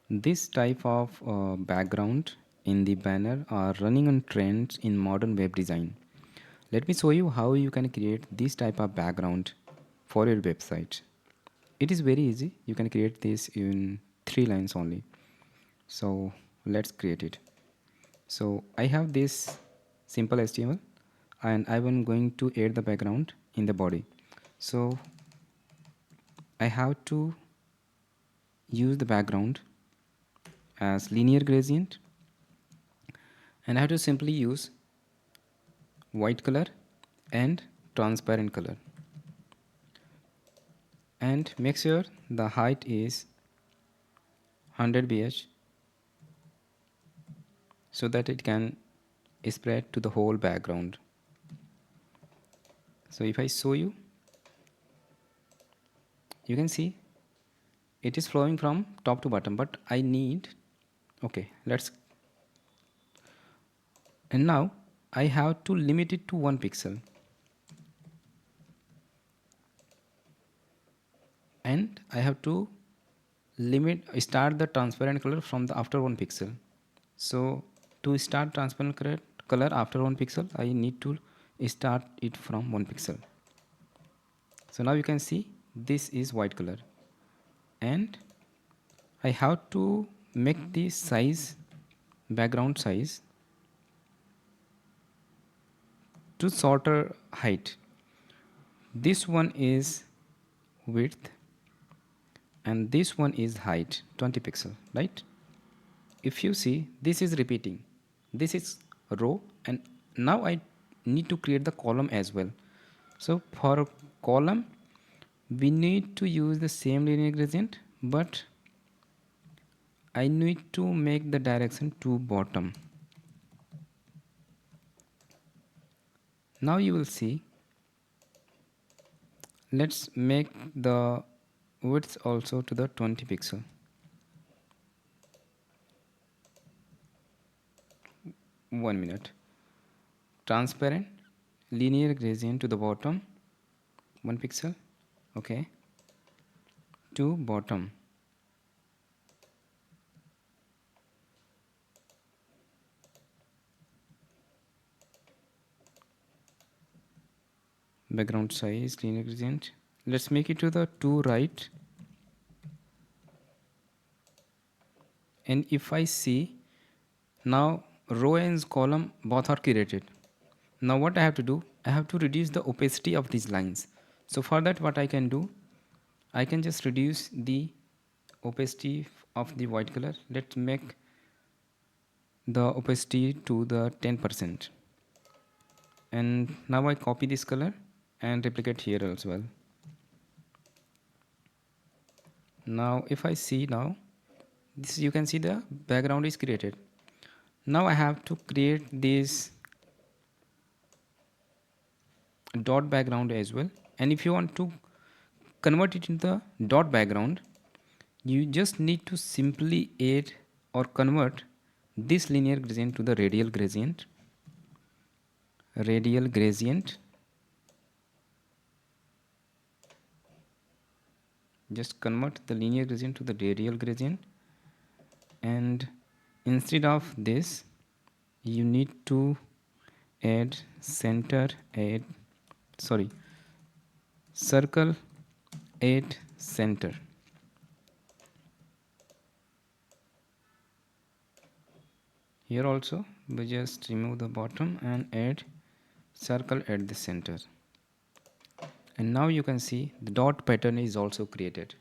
This type of background in the banner are running on trends in modern web design. Let me show you how you can create this type of background for your website. It is very easy. You can create this in 3 lines only. So let's create it. So I have this simple HTML and I am going to add the background in the body. So I have to use the background as linear gradient, and I have to simply use white color and transparent color, and make sure the height is 100 bh so that it can spread to the whole background. So if I show you, you can see it is flowing from top to bottom, but I need, okay, let's, and now I have to limit it to 1 pixel, and I have to start the transparent color from the after 1 pixel. So to start transparent color after 1 pixel, I need to start it from 1 pixel. So now you can see this is white color, and I have to make the size, background size, to shorter height. This one is width and this one is height 20 pixel, right? If you see, this is repeating, this is row, and now I need to create the column as well. So for column we need to use the same linear gradient, but I need to make the direction to bottom. Now you will see, let's make the width also to the 20 pixel. 1 minute. Transparent linear gradient to the bottom 1 pixel, okay, to bottom. Background size linear gradient, let's make it to the 2 right. And if I see, now row and column both are created. Now what I have to do, I have to reduce the opacity of these lines. So for that, what I can do, I can just reduce the opacity of the white color. Let's make the opacity to the 10%. And now I copy this color and replicate here as well. Now if I see, now this, you can see the background is created. Now I have to create this dot background as well, and if you want to convert it into the dot background, you just need to simply add or convert this linear gradient to the radial gradient. Radial gradient, just convert the linear gradient to the radial gradient, and instead of this you need to add center, add, sorry, circle, add center. Here also we just remove the bottom and add circle at the center, and now you can see the dot pattern is also created.